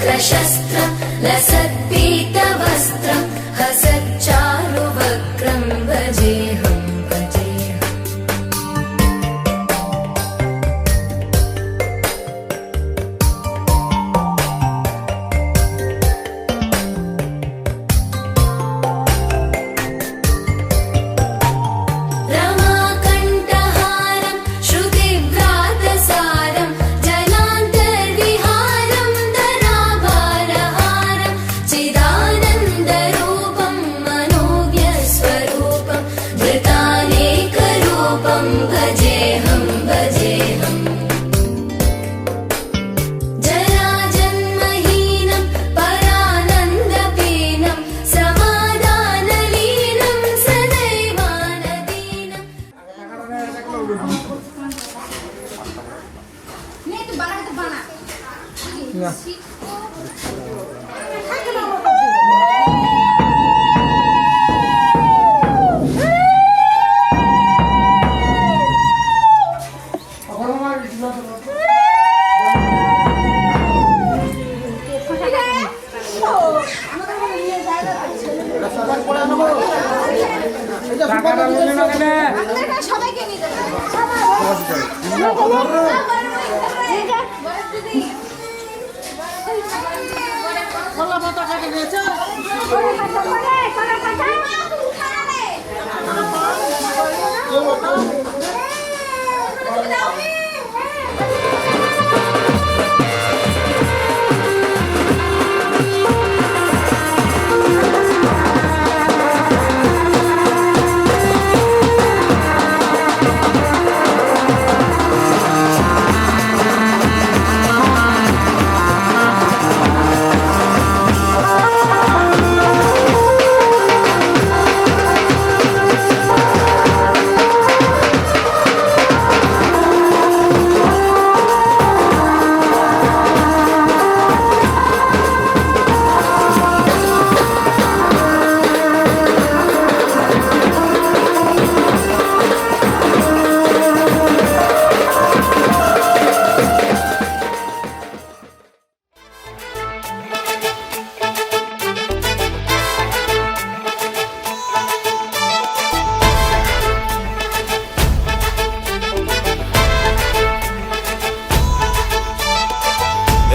वक्रशस्त्रं लसत्पीतवस्त्रं हसच्चारुवक्त्रं भजेऽहं भजेऽहम्। रमाकण्ठहारं श्रुतिव्रातसारं जलान्तर्विहारं धराभारहारं चिदानन्दरूपं मनोज्ञस्वरूपं धृतानेकरूपं भजेऽहं भजेऽहम्। जराजन्महीनं परानन्दपीनं समाधानलीनं सदैवानदीनम्। সবাইকে নিয়ে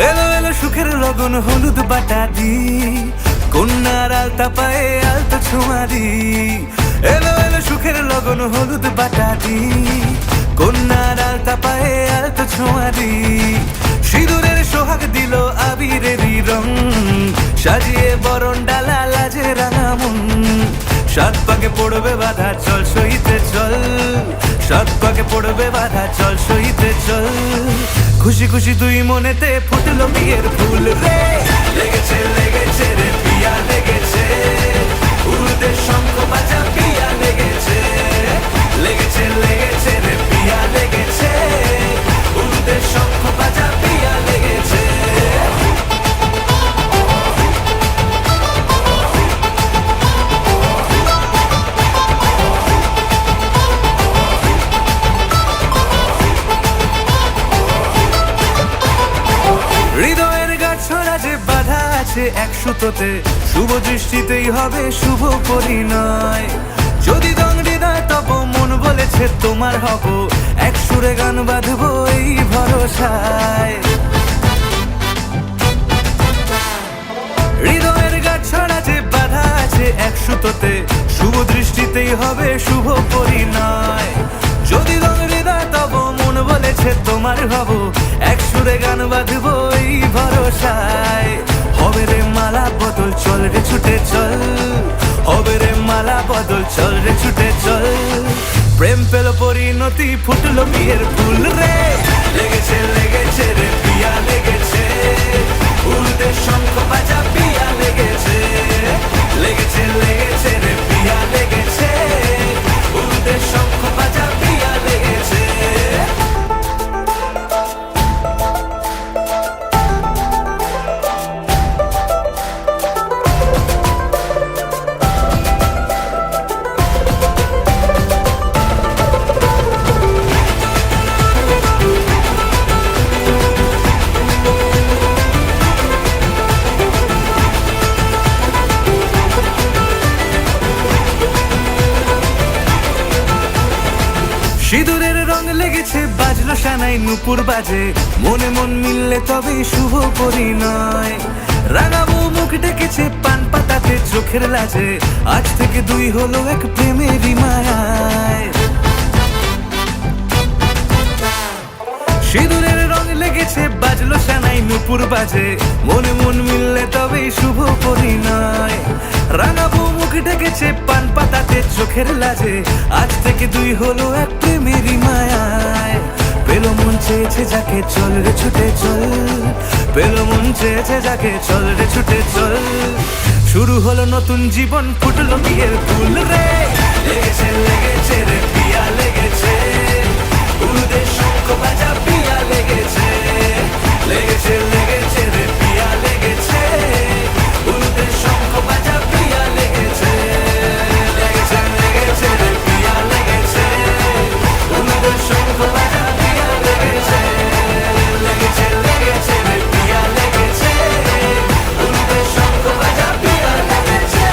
এলো এলো সুখের লগন হলুদ বাটা দি কন্যার আলতা পায়ে আলতা ছোঁয়া দি। এলো এলো সুখের লগন হলুদ বাটা দি কন্যার আলতা পায়ে আলতা ছোঁয়া দি। সিঁদুরের সোহাগ দিল আবিরেরই রং সাজিয়ে বরণ ডালা লাজে রাঙা মন। সাত পাকে পড়বে বাধা চল সইতে চল, সাত পাকে পড়বে বাধা চল সইতে চল। খুশি খুশি দুই মনেতে ফুটলো বিয়ের ফুল রে। লেগেছে লেগেছে রে পিয়া লেগেছে, উড়তে শঙ্খ বাজা পিয়া লেগেছে। লেগেছে লেগেছে রে পিয়া লেগেছে, উড়তে শঙ্খ বাজা পিয়া লেগেছে। হৃদয়ের গাছড়া যে বাধা আছে এক সুতোতে, শুভ দৃষ্টিতেই হবে শুভ পরিণয়। যদি দং হৃদয় তব মন বলেছে তোমার হব, এক সুরে গান বাঁধবো এই ভরসায়। হৃদয়ের গাছড়া যে বাধা আছে এক সুতোতে, শুভ দৃষ্টিতেই হবে শুভ পরিণয়। যদি দং হৃদয় তব মন বলেছে তোমার হব, এক সুরে গান বাঁধবো এই ভরসায়। হবে রে মালা বদল চল রে ছুটে চল, হবে রে মালা বদল চল রে ছুটে চল। প্রেম পেল পরিণতি ফুটলো বিয়ের ফুল রে। লেগেছে লেগেছে রে পিয়া লেগেছে, উড়তে শঙ্খ বাজা পিয়া লেগেছে। লেগেছে লেগেছে রে পিয়া লেগেছে, উড়তে শঙ্খ বাজা পিয়া লেগেছে। সানাই নুপুর বাজে, মনে মন মিললে তবেই শুভ পরিণয়। রাঙাবো মুখ ডেকেছে পান পাতাতে চোখের লাজে, আজ থেকে দুই হলো এক প্রেমেরই মায়ায়। সিঁদুরের রং লেগেছে বাজলো সানাই নুপুর বাজে, মনে মন মিললে তবেই শুভ পরিণয়। রাঙাবো মুখ ডেকেছে পান পাতাতে চোখের লাজে, আজ থেকে দুই হলো এক প্রেমেরই মায়ায়। পেলো মন চেয়েছে যাকে চল রে ছুটে চল, পেলো মন চেয়েছে যাকে চল রে ছুটে চল। শুরু হলো নতুন জীবন, ফুটলো বিয়ের ফুল রে। লেগেছে লেগেছে রে পিয়া লেগেছে, উলুদের শঙ্খ বাজা পিয়া লেগেছে। লেগেছে লেগেছে রে পিয়া লেগেছে, উলুদের শঙ্খ বাজা পিয়া লেগেছে। লেগেছে লেগেছে রে পিয়া লেগেছে, উলুদের শঙ্খ বাজা পিয়া লেগেছে। লেগেছে লেগেছে রে পিয়া লেগেছে, উলুদের শঙ্খ বাজা পিয়া লেগেছে।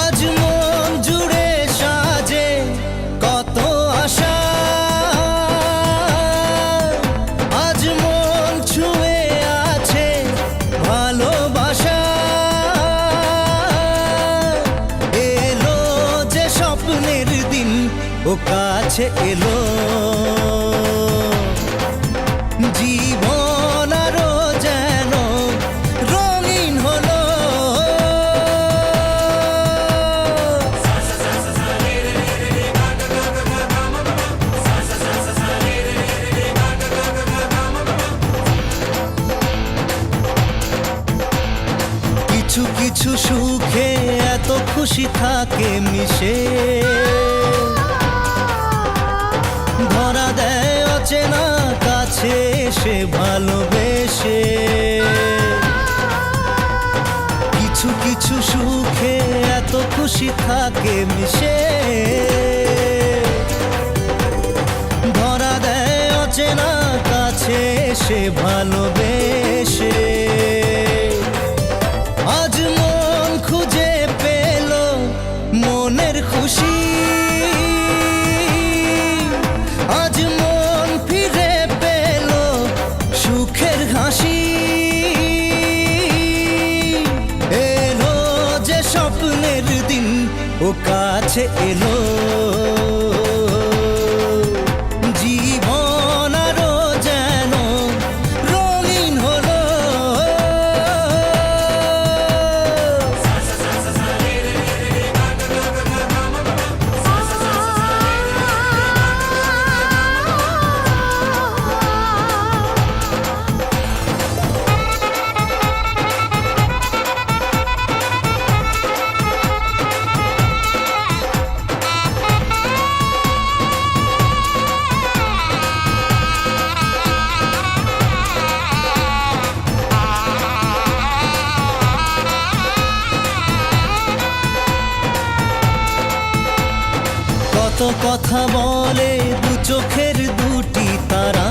আজ মন জুড়ে সাজে কত আশা, আজ মন ছুঁয়ে আছে ভালোবাসা। এলো যে স্বপ্নের দিন, ও কাছে এলো জীবন আরো যেন রঙিন হলো। কিছু কিছু সুখে এত খুশি থাকে মিশে, ধরা দেয় অচেনা কাছে এসে ভালোবেসে। কিছু কিছু সুখে এত খুশি থাকে মিশে, ধরা দেয় অচেনা কাছে এসে ভালোবেসে। আজ মন খুঁজে পেল মনের খুশি, আজ মন ফিরে পেল সুখের হাসি। এলো যে স্বপ্নের দিন, ও কাছে এলো জীবন আরো যেন রঙিন হলো। কত কথা বলে দু চোখের দুটি তারা,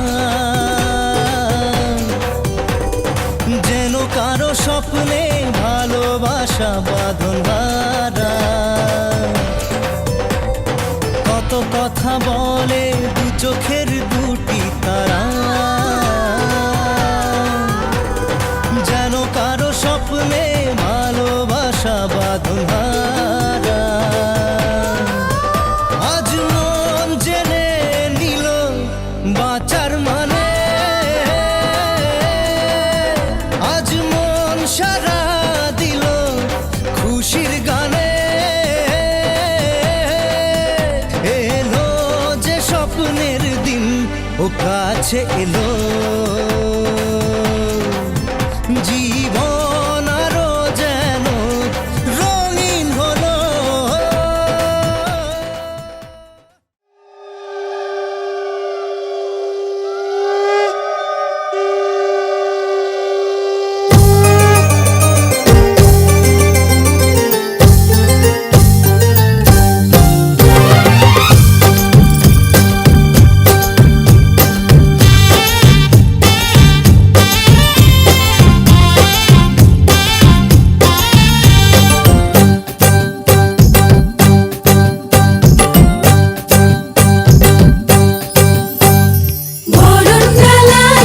যেন কারো স্বপ্নে ভালোবাসা বাঁধন হারা। কত কথা বলে দু চোখের দুটি তারা, যেন কারো স্বপ্নে ভালোবাসা বাঁধন হারা। আজ মন জেনে নিল বাঁচার মানে, আজ মন সারা দিল খুশির গানে। এলো যে স্বপ্নের দিন, ও কাছে এলো জীবন আরো যেন রঙিন হলো।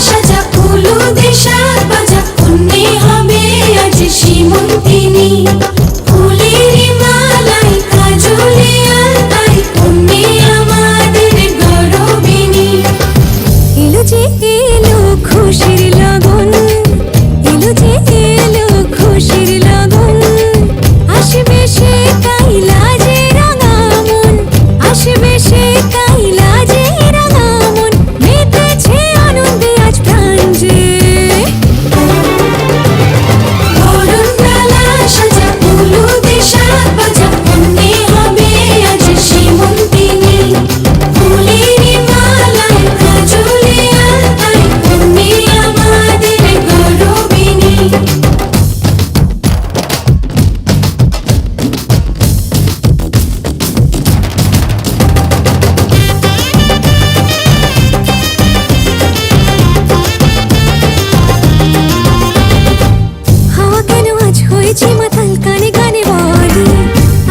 সাজা হলুদে সাত বাজা কন্যে হবে আজ সীমন্তিনী ফুলের মালায় কাজলে আলতায় কন্যে আমাদের গৌরবিনী এলো যে এলো খুশির লগন এলো যে এলো খুশির লগন আসবে সে কাইলা যে রাঙা মন আসবে সে কাইলা যে রাঙা মন মেতেছে আনন্দে আজ প্রাণ যে বরণডালা সাজা হলুদে সাত বাজা কন্যে হবে আজ সীমন্তিনী ফুলের মালায় কাজলে আলতায় কন্যে আমাদের গৌরবিনী হাওয়া কেন আজ হয়েছে মাতাল কানে কানে বলে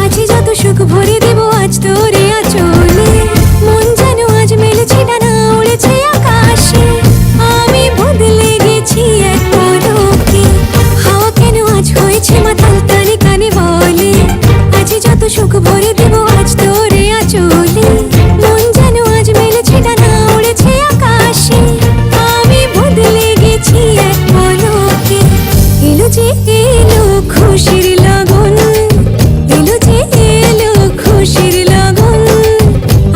আছে যত সুখ ভরে দেব আজ তোরে আচলে মন যেন আজ মেলেছে ডানা উড়েছে আকাশে আমি বদলে গেছি এক পলকে হাওয়া কেন আজ হয়েছে মাতাল কানে কানে বলে আছে যত সুখ ভরে দেব আজ তোরে আচলে মন যেন আজ মেলেছে ডানা উড়েছে আকাশে আমি বদলে গেছি এক পলকে এলো যে এলো খুশির লগন এলো যে এলো খুশির লগন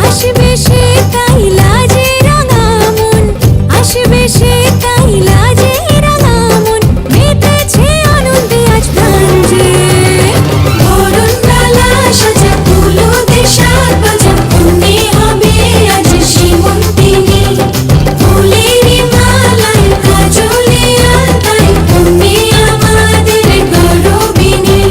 আসবে সে কাইলা যে রাঙা মন আসবে সে কাইলা যে রাঙা মন মেতেছে আনন্দে আজ প্রাণ যে বরণডালা সাজা হলুদে সাত বাজা কন্যে হবে আজ সীমন্তিনী ফুলের মালায় কাজলে আলতায় কন্যে আমাদের গৌরবিনী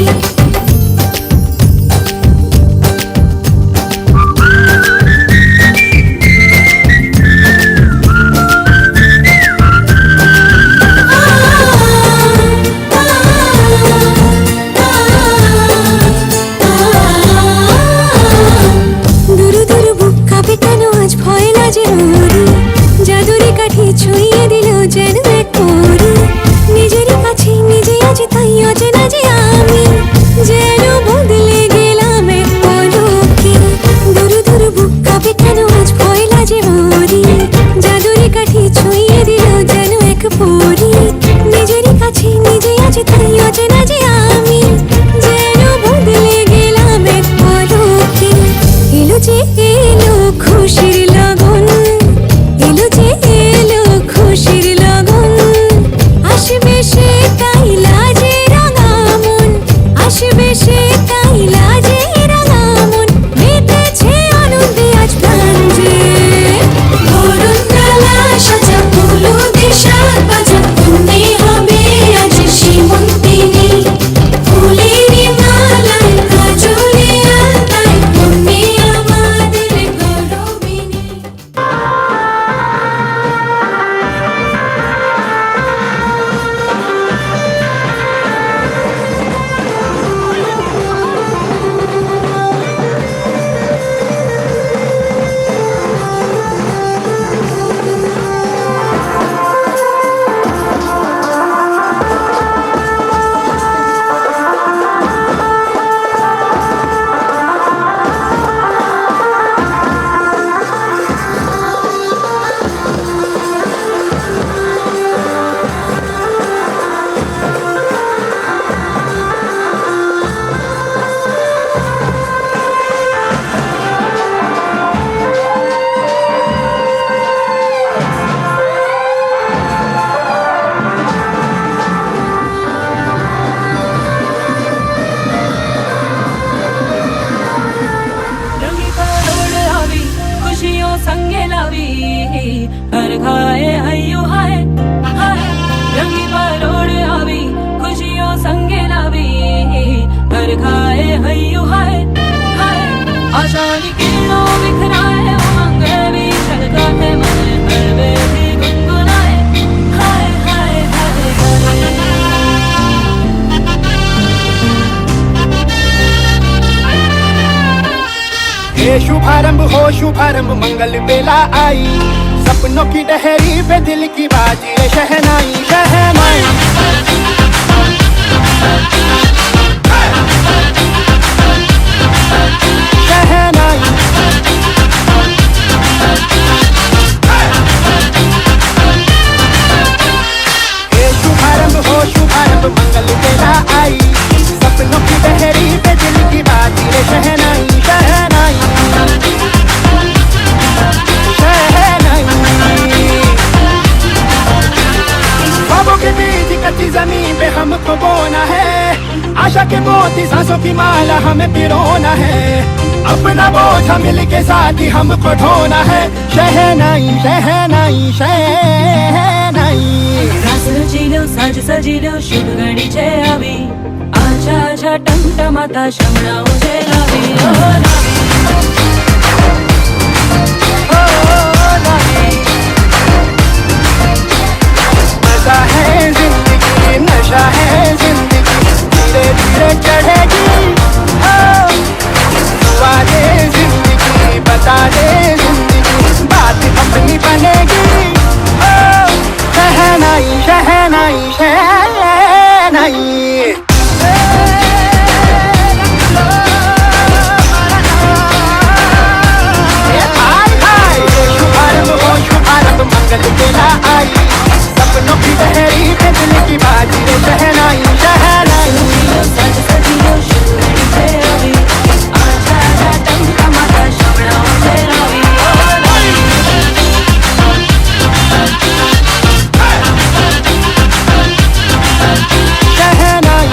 দুরু দুরু বুক কাঁপে কেন আজ ভয় লাজে মরি জাদুরি কাঠি ছুঁয়ে দিল যেন এক পরি নিজেরই কাছে নিজে আজ তাই অচেনা যে আমি যেন বদলে গেলাম এক পলকে দুরু দুরু বুক কাঁপে কেন আজ ভয় লাজে মরি জাদুরি কাঠি ছুঁয়ে দিল যেন এক পরি নিজেরই কাছে নিজে আজ তাই অচেনা যে আমি যেন বদলে গেলাম এক পলকে এলো যে এলো খুশির লগন এলো যে এলো খুশির লগন আসবে সে কাইলা যে রাঙা মন আসবে সে কাইলা যে রাঙা মন মেতেছে আনন্দে আজ প্রাণ যে বরণডালা সাজা হলুদে সাত বাজা কন্যে হবে আজ সীমন্তিনী ফুলের মালায় কাজলে আলতায় কন্যে আমাদের গৌরবিনী रंगी करोड़ आवी खुशियों संगे लावी हर खाए हयो हाय हाय रंगी करोड़ आवी खुशियों संगे लावी हर खाए हयो हाय हाय आशानी किरणों बिखराए उमंग भी छलकाते मन हर वे भी गुनगुनाए हाय हाय हाय हाय ये शुभारंभ हो शुभारंभ मंगल बेला आई सपनों की डहरी पे दिल की बाज शहनाई शहनाई शहनाई ये शुभारंभ हो शुभारंभ मंगल बेला आई सपनों की बहरी पे दिल की बात रे शहनाई शहनाई ख्वाबों के बीच कच्ची जमीन पे हमको बोना है आशा के मोती सांसों की माला हमें पिरोना है अपना बोझ मिल के साथ ही हमको ढोना है शहनाई शहनाई शहनाई रास रचिलो साज सजिलो शुभ घडी छे આવી આજા આજા ટમટમાતા શમણાઓ છે લાવી ઓ લાવી ઓ લાવી मजा है जिंदगी नशा है जिंदगी धीरे धीरे चढ़ेगी ओ दुआ दे जिंदगी बता दे जिंदगी बात अपनी बनेगी ओ शहनाई शहनाई शहनाई शुभारंभ मंगल बेला आई सपनों की बहरी पे दिल की बाजी रे शहनाई शहनाई સાજ સજીલો શુભ ઘડી છે આવી આજા આજા ટમટમાતા શમણાઓ છે લાવી ઓ લાવી शहनाई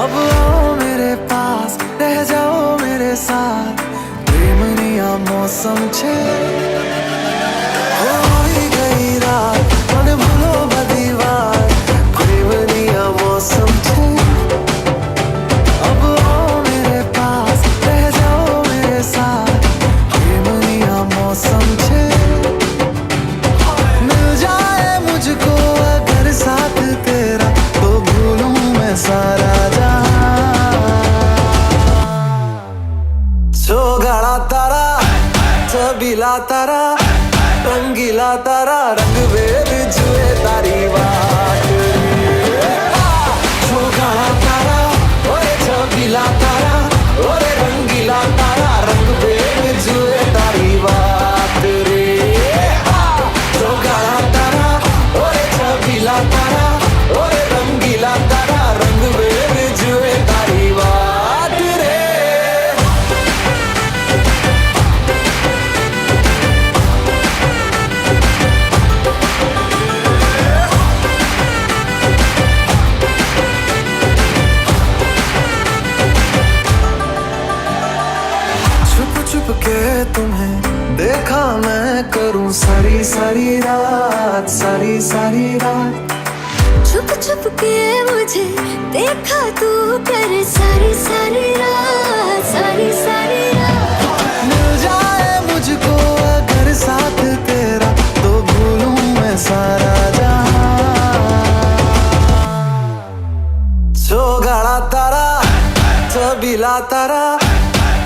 अब आओ मेरे पास रह जाओ मेरे साथ प्रेमनिया मौसम छे होई गई रात मन भूलो बदी बात प्रेमनिया मौसम छे अब आओ मेरे पास रह जाओ मेरे साथ प्रेमनिया मौसम छे मिल जाए मुझको अगर साथ तेरा तो भूलूं मैं सारा गाड़ा तारा छबीला तारा रंगीला तारा रंग बेर जुए तारी बात गाड़ा तारा ओए छबीला तारा ओरे रंगीला तारा रंग बेर जुए तारी बात रे गाड़ा तारा ओए छबीला तारा ओरे रंगीला तारा रंग बेर जुए तारी बात रे छुप के तुम्हें देखा मैं करूं सारी सारी रात सारी सारी रात छुप छुप के मुझे देखा तू कर सारी सारी रात सारी सारी रात मिल जाए मुझको अगर साथ तेरा तो भूलूं मैं सारा जहां गाड़ा तारा छबीला तारा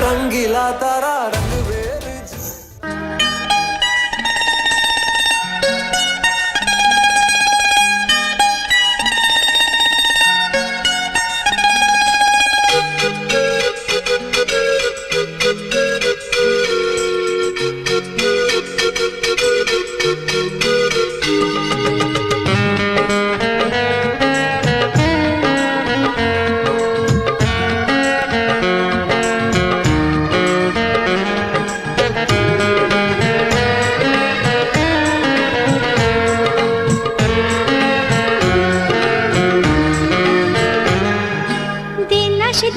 रंगीला तारा रंग बेर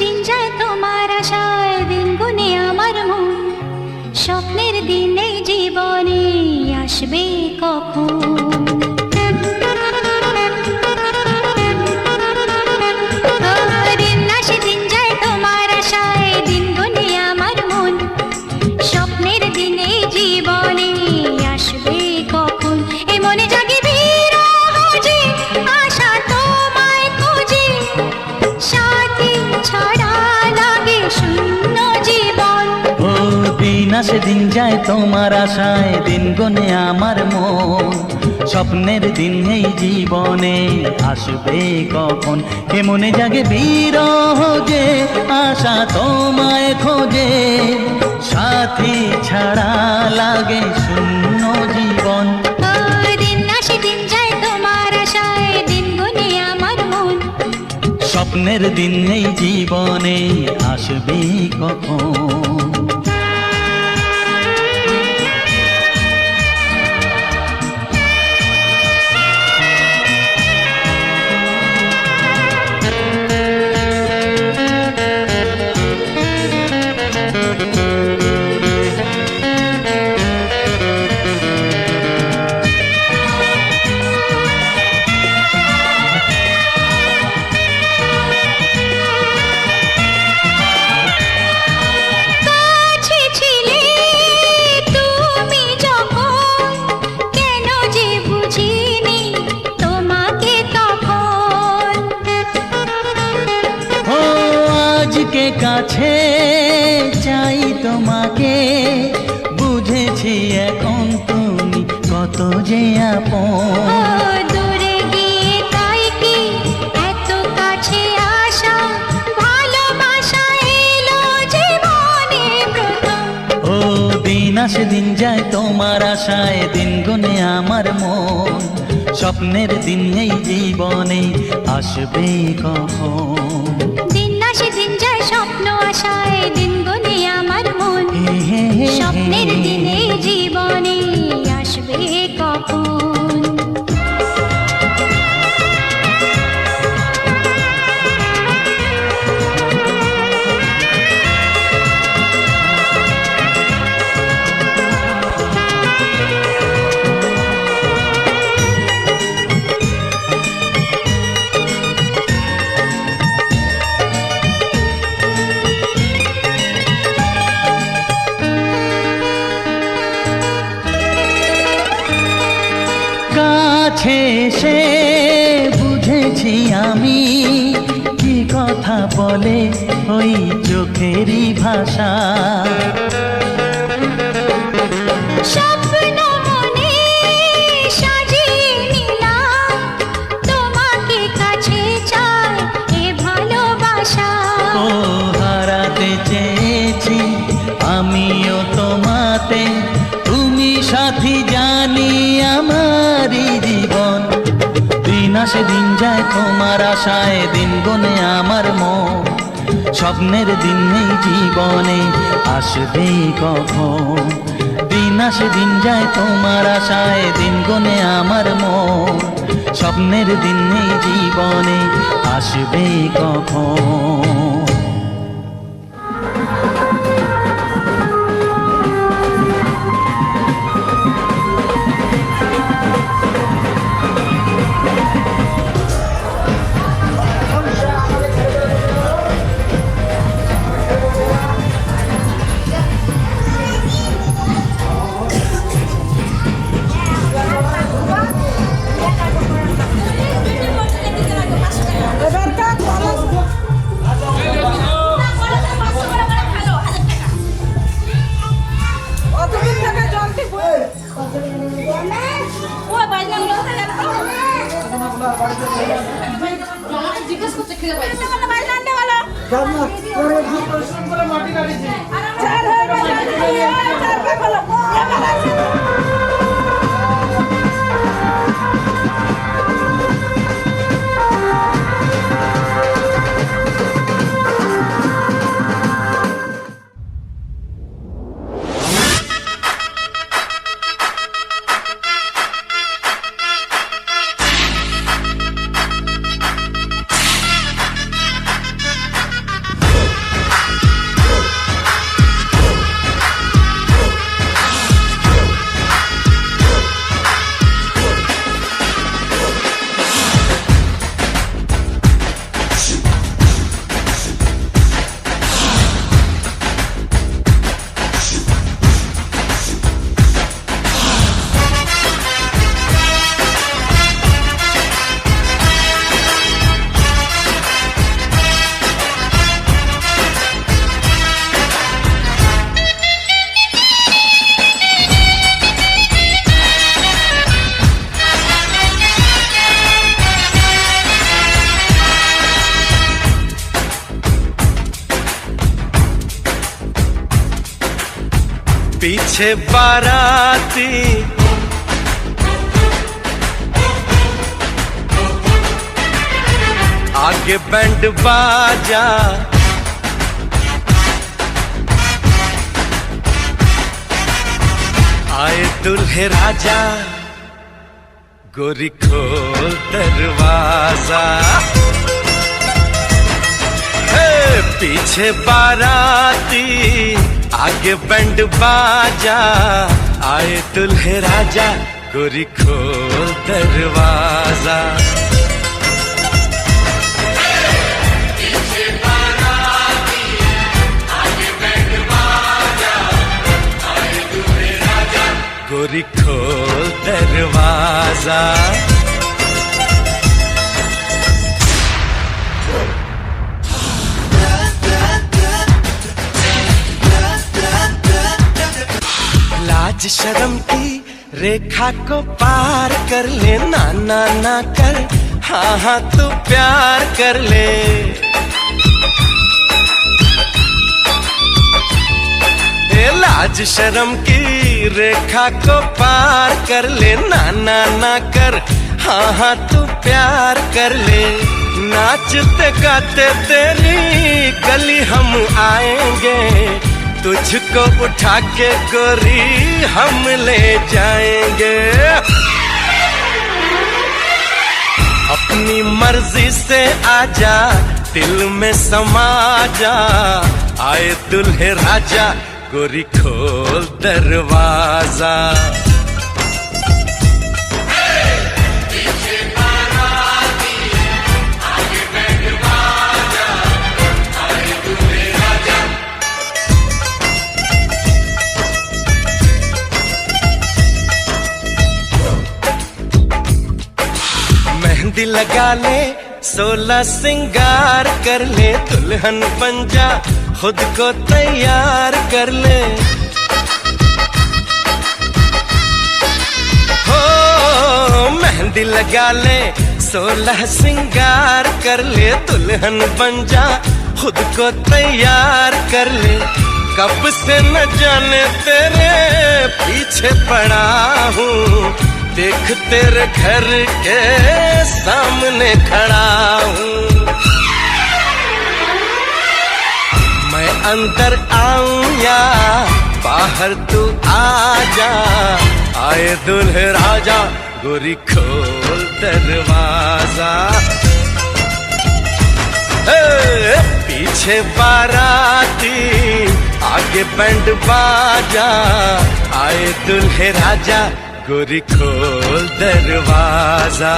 দিন যায় তোমার আশায় দিন গুনে আমার মন স্বপ্নের দিন এই জীবনে আসবে কখন দিন আসে দিন যায় তোমার আশায় দিন গুনে আমার মন স্বপ্নের দিন এই জীবনে আসবে কখন এ মনে জাগে বিরহ যে আশা তোমায় খোঁজে সাথী ছাড়া লাগে শূন্য জীবন ও দিন আসে দিন যায় তোমার আশায় দিন গনে আমার মন স্বপ্নের দিন এই জীবনে আসবে কখন কে মনে জাগে বিরহ যে আশা তোমায় খোঁজে সাথী ছাড়া লাগে শূন্য জীবন দিন আসে দিন যায় তোমার আশায় দিন গুনে আমার মন স্বপ্নের দিন এই জীবনে আসবে কখন কাছে চাই তোমাকে বুঝেছি এখন তুমি কত যে আপন দূরে গিয়ে তাই কি এত কাছে আসা ভালোবাসা এলো জীবনে প্রথম ও দিন আসে দিন যায় তোমার আশায় দিন গুনে আমার মন স্বপ্নের দিন এই জীবনে আসবে কখন দিন আসে দিন যায় স্বপ্ন আশায় দিন গুনে আমার মন স্বপ্নের দিনে জীবনে আসবে কখন কাছে এসে বুঝেছি আমি কি কথা বলে ওই চোখেরই ভাষা। স্বপ্ন মনে সাজিয়ে নিলাম, তোমাকে কাছে চাই এ ভালোবাসা। ও হারাতে চেয়েছি আমিও তোমাতে, তুমি সাথী জানি আমারই জীবন। দিন আসে দিন যায় তোমার আশায়, দিন গনে আমার মন। স্বপ্নের দিন নেই জীবনে, আসবে কখন? দিন আসে দিন যায় তোমার আশায়, দিন গনে আমার মন। স্বপ্নের দিন নেই জীবনে, আসবে কখন? জিজ্ঞেস করতে খেয়ে পাইছি पीछे बाराती आगे बैंड बाजा, आए दुल्हे राजा, गोरी खोल दरवाजा। पीछे बाराती आगे बैंड बाजा, आए दुल्हे राजा, गोरी खोल दरवाजा। गोरी खोल दरवाजा। लाज शर्म की रेखा को पार कर ले, ना ना ना कर, हाँ हाँ तू प्यार कर ले। लाज शर्म की रेखा को पार कर ले, ना ना ना कर, हाँ हाँ तू प्यार कर ले। नाचते गाते तेरी गली हम आएंगे, तुझको उठा के गोरी हम ले जाएंगे। अपनी मर्जी से आजा, दिल में समा जा, आए दुल्हे राजा, गोरी खोल दरवाजा। मेहंदी लगा ले 16 सिंगार कर ले दुल्हन बन जा खुद को तैयार कर ले हो मेहंदी लगा ले 16 सिंगार कर ले दुल्हन बन जा खुद को तैयार कर ले कब से न जाने तेरे पीछे पड़ा हूँ देख तेरे घर के सामने खड़ा हूँ मैं अंदर आऊं या बाहर तू आ जा आए दुल्हे राजा गोरी खोल दरवाजा पीछे बाराती आगे बैंड बाजा आए दुल्हे राजा गोरी खोल दरवाजा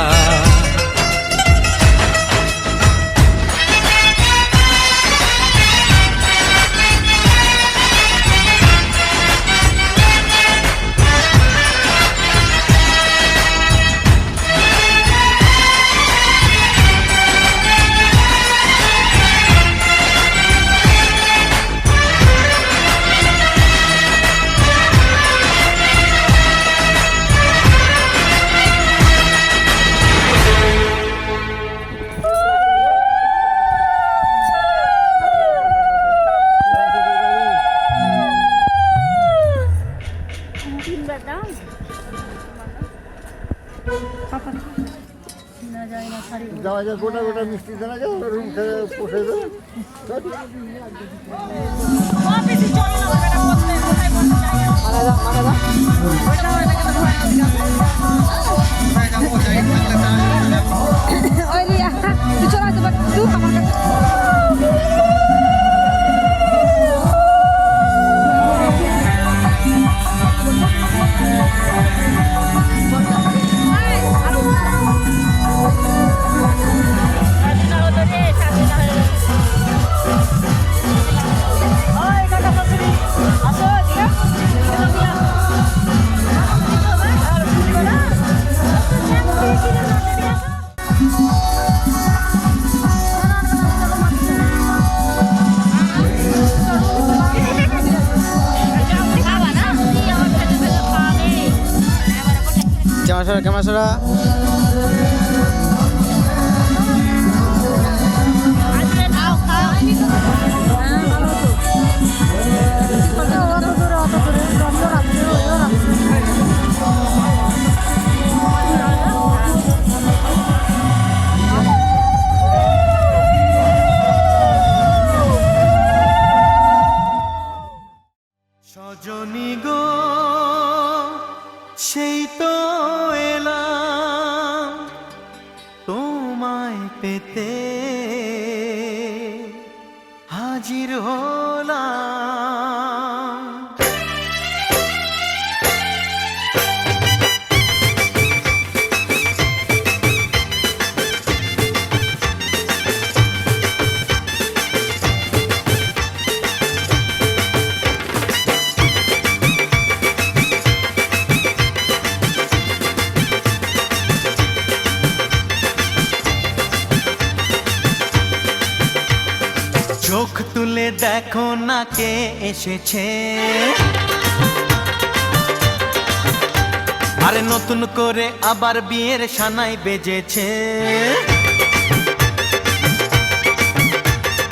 যাওয়া যায় গোটা গোটা মিষ্টি দেওয়া যায় রুম থেকে পোষে দেবে Kamasura. সজনী গো সেই তো এলাম তোমায় পেতে হাজির হলাম চোখ তুলে দেখো না কে এসেছে আরে নতুন করে আবার বিয়ের সানাই বেজেছে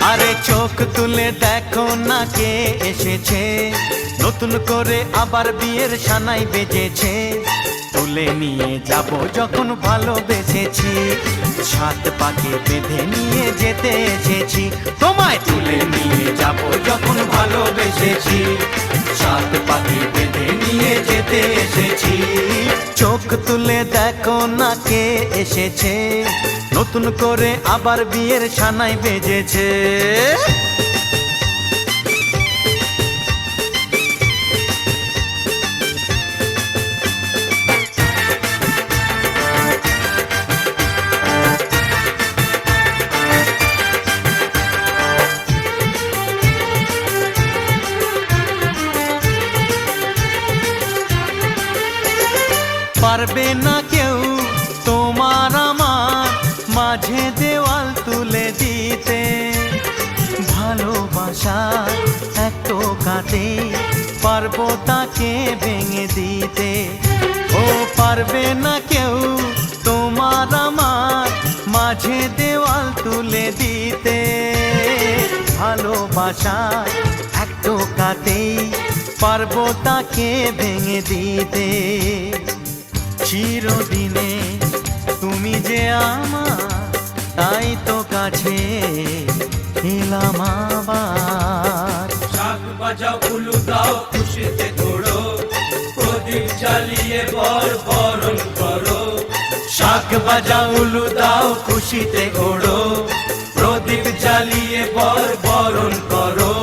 আরে চোখ তুলে দেখো না কে এসেছে নতুন করে আবার বিয়ের সানাই বেজেছে তুলে নিয়ে যাব যখন ভালোবেসেছি সাত পাকে বেঁধে নিয়ে যেতে এসেছি তোমায় তুলে নিয়ে যাব যখন ভালোবেসেছি সাত পাকে বেঁধে নিয়ে যেতে এসেছি চোখ তুলে দেখো না কে এসেছে নতুন করে আবার বিয়ের সানাই বেজেছে পারবে না কেউ তোমার আমার মাঝে দেওয়াল তুলে দিতে, ভালোবাসা এক টোকাতে পারবো তাকে ভেঙে দিতে। ও পারবে না কেউ তোমার আমার মাঝে দেওয়াল তুলে দিতে, ভালোবাসা এক টোকাতেই পারবো তাকে ভেঙে দিতে। চিরদিনে তুমি যে আমার, তাই তো কাছে এলাম আবার। শাক বাজাও উলু দাও খুশিতে ঘোড়ো, প্রদীপ জ্বালিয়ে বরণ করো। শাক বাজাও উলু দাও খুশিতে ঘোড়ো, প্রদীপ জ্বালিয়ে বরণ করো।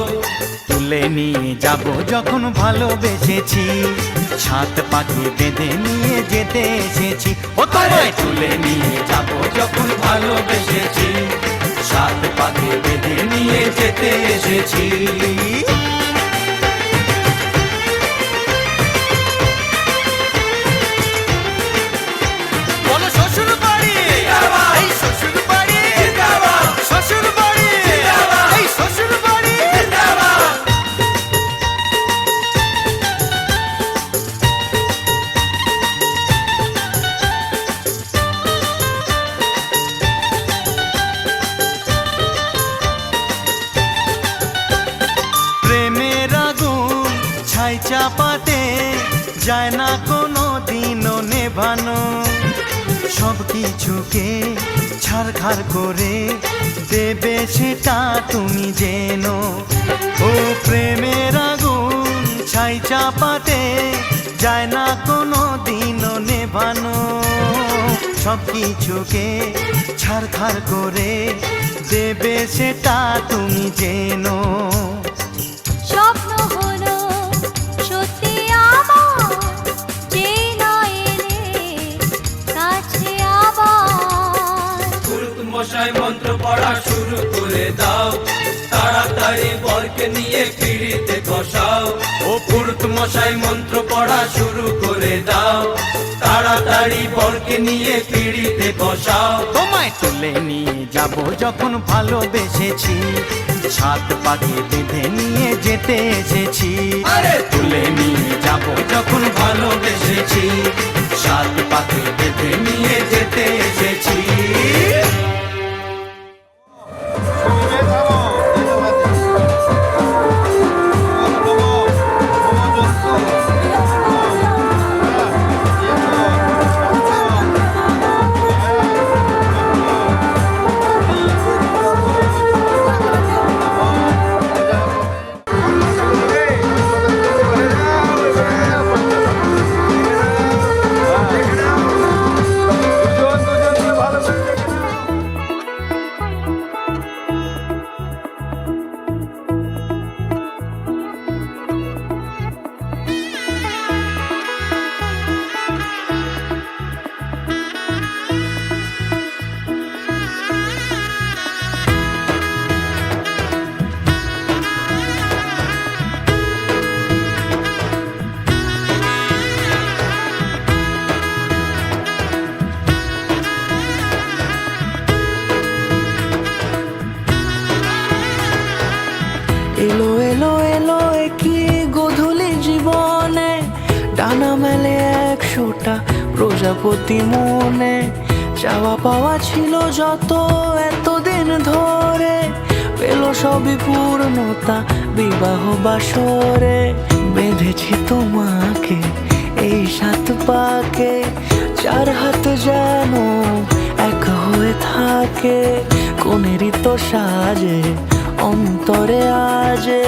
তুলে নিয়ে যাব যখন ভালোবেসেছি, ছাত পাখি বেঁধে নিয়ে যেতে এসেছি। ও তোমায় তুলে নিয়ে যাব যখন ভালোবেসেছি, ছাত পাখি বেঁধে নিয়ে যেতে এসেছি। বলো শ্বশুর বাড়ি, এই শ্বশুর বাড়ি, শ্বশুর বাড়ি, এই শ্বশুর বাড়ি। প্রেমের আগুন ছাই চাপাতে যায় না কোনো দিনও নেভানো, সব কিছুকে ছাড়খাড় করে দেবে সেটা তুমি জেনো। ও প্রেমের আগুন ছাই চাপাতে যায় না কোনো দিনও নেভানো, সব কিছুকে ছাড়খাড় করে দেবে সেটা তুমি জেনো। স্বপ্ন হলো সত্যি আমার, যে না এলে কাছে আবার। পুরুত মশাই মন্ত্র পড়া শুরু করে দাও, তাড়াতাড়ি বরকে নিয়ে পিড়িতে বসাও। ও পুরুত মশাই মন্ত্র পড়া শুরু করে দাও, তাড়াতাড়ি বরকে নিয়ে পিড়িতে বসাও। তোমায় তুলে নিয়ে যাব যখন ভালোবেসেছি, ছাদ পাখি বেঁধে নিয়ে যেতে এসেছি। আরে তুলে নিয়ে যাব যখন ভালোবেসেছি, ছাদ পাখি বেঁধে নিয়ে যেতে এসেছি। এলো এলো এলো কি গোধূলি জীবনে, ডানা মেলে 100টা প্রজাপতি মনে। চাওয়া পাওয়া ছিল যত এতদিন ধরে, পেল সবই পূর্ণতা বিবাহ বাসরে। বেঁধেছি তোমাকে এই 7 পাকে, 4 হাত যেন এক হয়ে থাকে। কোনেরই তো সাজে অন্তরে আজে,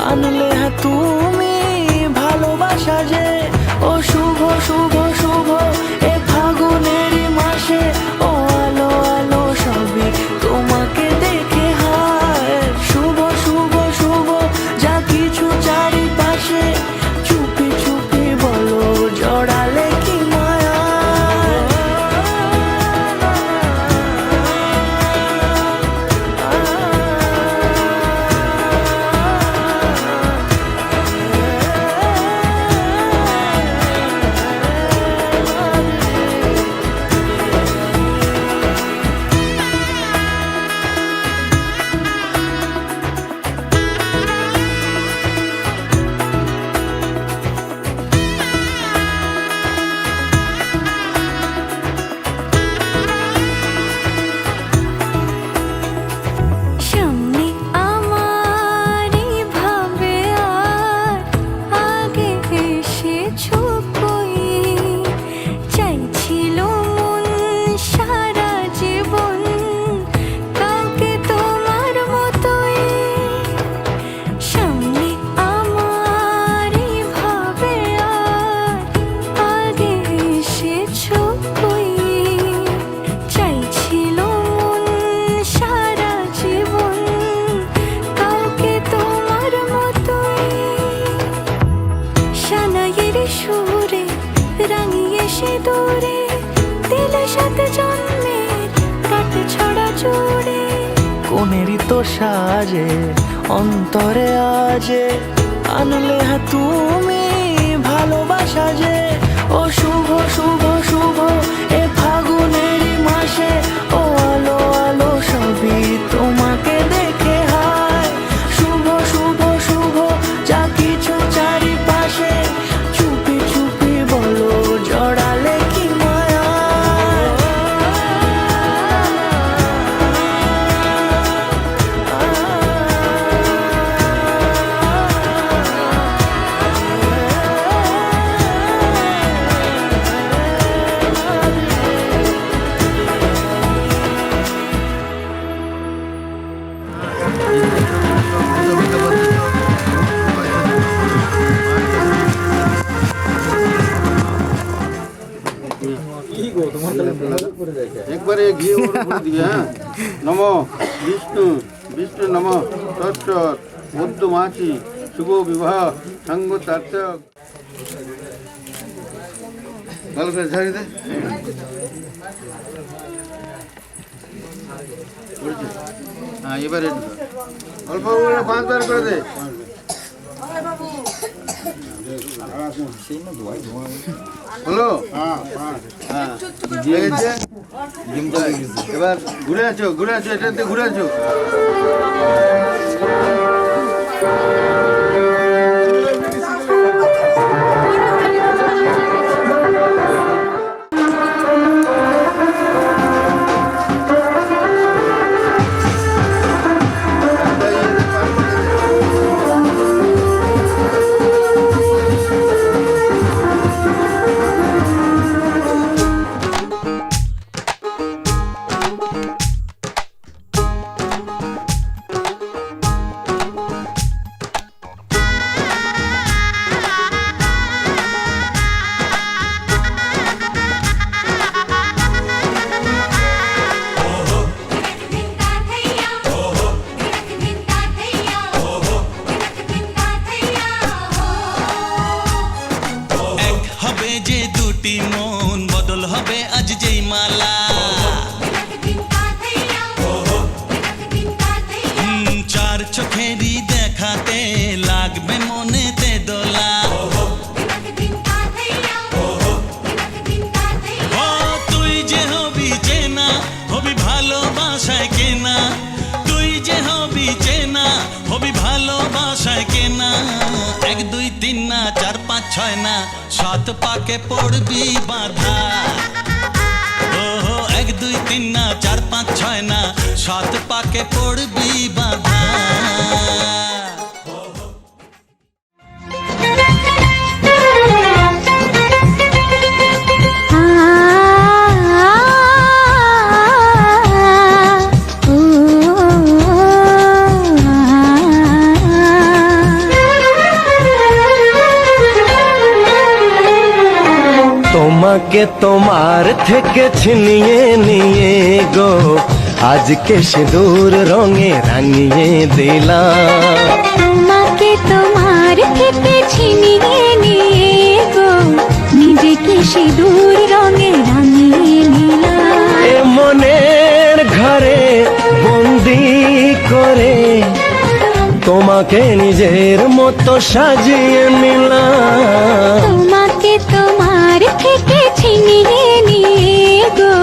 আনলে হ্যাঁ তুমি ভালোবাসা যে। ও শুভ শুভ শুভ এ ফাগুনেরই মাসে, ও আলো আলো সবই তোমাকে দেখে হায়। শুভ শুভ শুভ যা কিছু চারিপাশে, চুপি চুপি বলো জড়ালে কি মায়া। মতো সাজে অন্তরে আজে আনলে হ্যাঁ তুমি ভালোবাসা যে ও শুভ শুভ শুভ এ ফাগুনেরই মাসে ও আলো আলো সবই তোমাকে দেখে হায় শুভ শুভ শুভ যা কিছু চারিপাশে চুপি চুপি বলো জড়ালে কি মায়া একবারে গিয়ে ওর উপরে দিবে। হ্যাঁ, নম বিষ্ণু বিষ্ণু নম তৎ মধ্য মাছি শুভ বিবাহ সঙ্গ তার্থক। ভালো করে ঝাড়ি দে। হ্যাঁ, এবারে অল্প করে 5 বার করে দে। হলো? হ্যাঁ, লেগেছে? এবার ঘুরে আছো এটাতে ঘুরে আছো। চোখেরই দেখাতে লাগবে মনেতে দোলা ও তুই যে হবি চেনা হবি ভালোবাসায় কেনা তুই যে হবি চেনা হবি ভালোবাসায় কেনা 1 2 3 না 4 5 6 না 7 পাকে পড়বি বাধা ও 1 2 3 না 4 5 6 না 7 পাকে পড়বি বাধা তোমাকে তোমার থেকে ছিনিয়ে নিয়ে গো আজকে সিঁদুর রঙে রাঙিয়ে দিলাম তোমাকে তোমার থেকে ছিনিয়ে নিয়ে গো নিজেকে সিঁদুর রঙে রাঙিয়ে নিলাম এ মনের ঘরে বন্দি করে তোমাকে নিজের মতো সাজিয়ে নিলাম তোমাকে তোমার থেকে ছিনিয়ে নিয়ে গো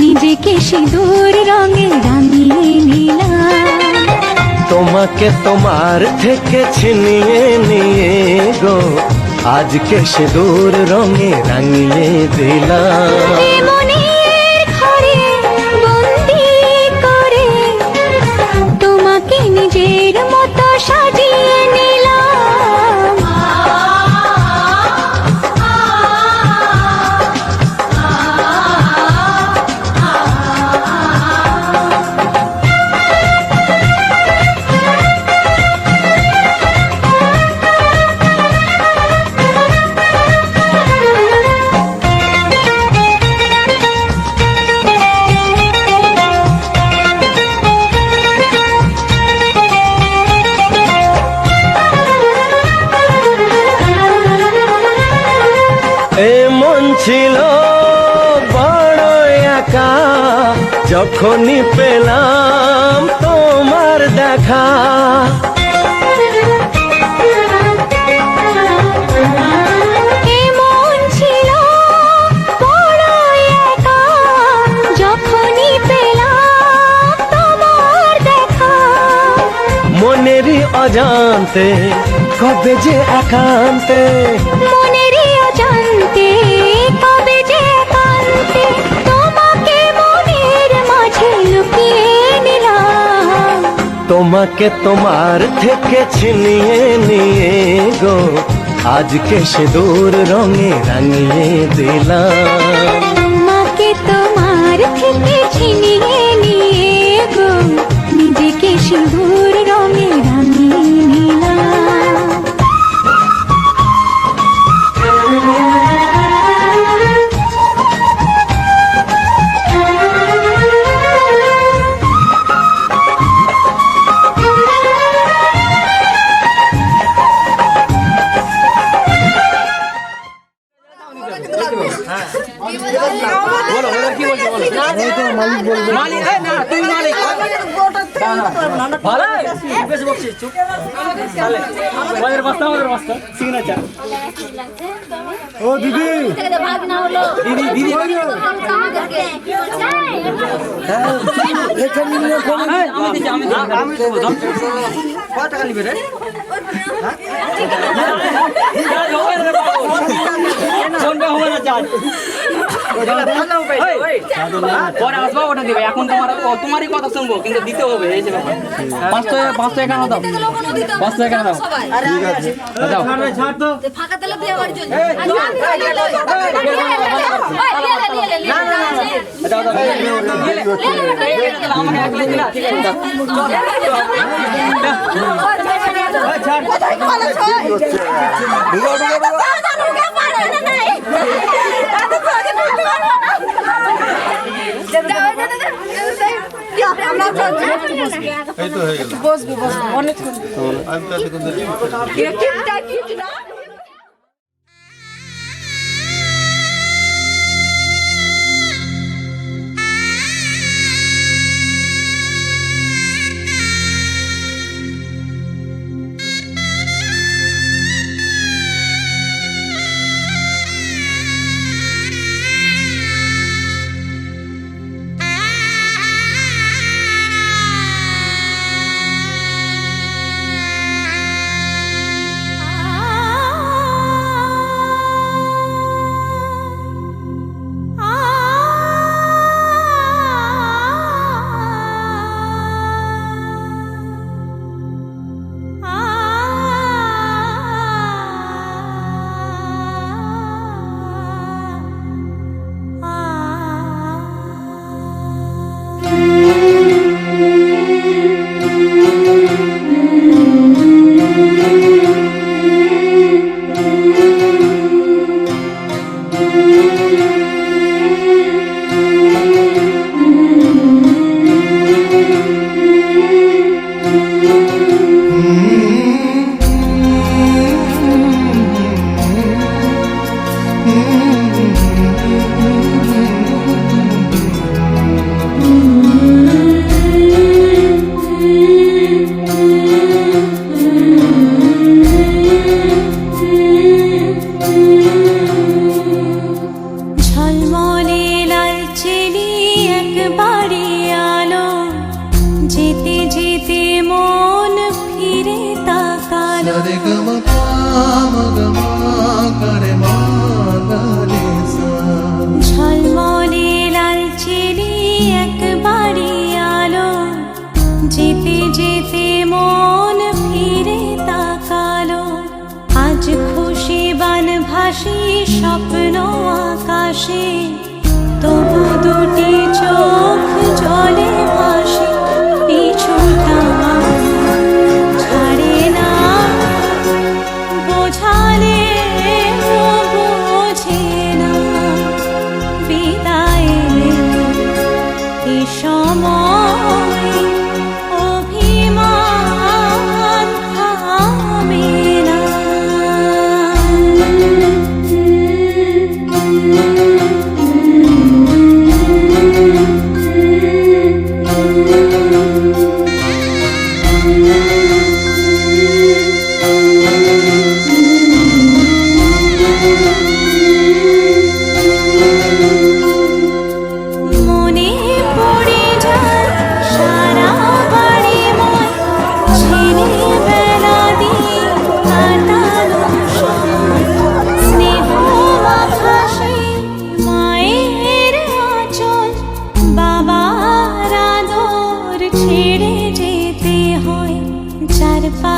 নিজেকে সিঁদুর রঙে রাঙিয়ে নিলাম তোমাকে তোমার থেকে ছিনিয়ে নিয়ে গো আজকে সিঁদুর রঙে রাঙিয়ে দিলাম এ মনের ঘরে বন্দি করে তোমাকে নিজের মতো সাজিয়ে নিলাম ছিল বড় একা যখনই পেলাম তোমার দেখা এমন ছিল বড় একা যখনই পেলাম তোমার দেখা মনেরই অজান্তে কবে যে একান্তে মনেরই অজান্তে কবে যে একান্তে তোমাকে মনের মাঝে লুকিয়ে নিলাম তোমাকে তোমার থেকে ছিনিয়ে নিয়ে গো আজকে সে দূর রঙে রাঙিয়ে দিলাম তোমাকে তোমার থেকে ছিনিয়ে নিয়ে গো নিজেকে সিঁদুর রঙে রাঙিয়ে নিলাম ও দিদি ভাগ না হলো দিদি দিদি পরে আসবা ওটা দিবে এখন তোমারই কথা শুনবো কিন্তু দিতে হবে এই যে ব্যাপার 500 এখানে দাও 500 এখানে দাও দাও ফাঁকা তেলে দিয়ে আমার জন্য এই তো হয়ে গেল বসবো অনেকক্ষণ আমি তো এতক্ষণ ধরে ঝলমলে লালচেরি একবারই আলো যেতে যেতে মন ফিরে তাকালো আজ খুশি বানভাসি স্বপ্ন আকাশে তবু দুটি চোখ জলে ভাসে পিছুটা ছাড়ে না বোঝালে বোঝে না বিদায় এ সময় অভিমান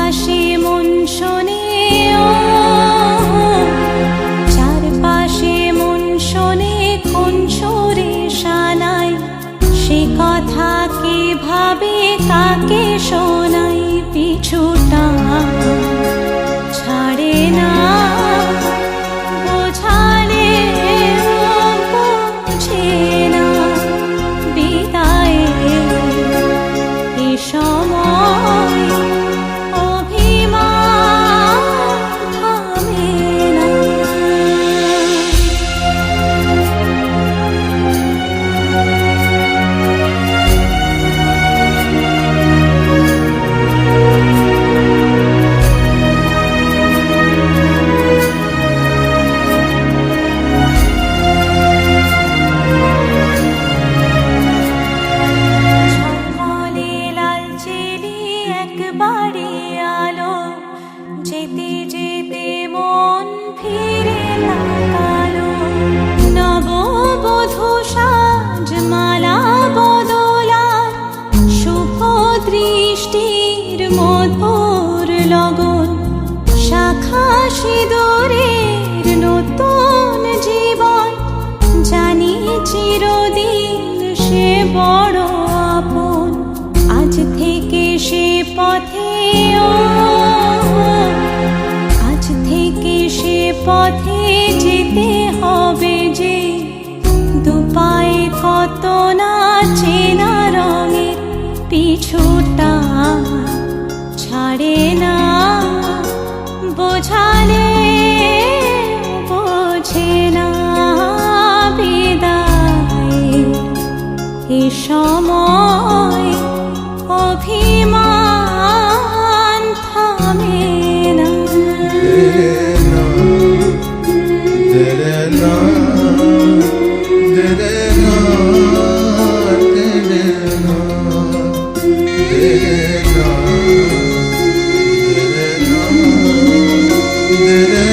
চারপাশে মন শোনে ও, চারপাশে মন শোনে কোন সুরে শানাই, সে কথা কে ভাবে কাকে শোনাই, পিছুটা ছাড়ে না বোঝালে বুঝে না, বিদায়ে এ সময় অভিমান থামে না। ঝলমলে লাল চেলি একবারে আলো, যেতে যেতে মন ফিরে তাকালো, নববধূ সাজমালা বদলার শুভ দৃষ্টির মধুর লগন, শাখা সিঁদুরের নতুন জীবন, জানি চিরদিন সে বড় আপন, আজ থেকে সে পথে ও, আজ থেকে সে পথে যেতে হবে যে, দুপায়ে কত না চেনা রঙের, পিছুটা ছাড়ে না বোঝালে বোঝে না, বিদায় এ সময় অভিমান থামে না। Did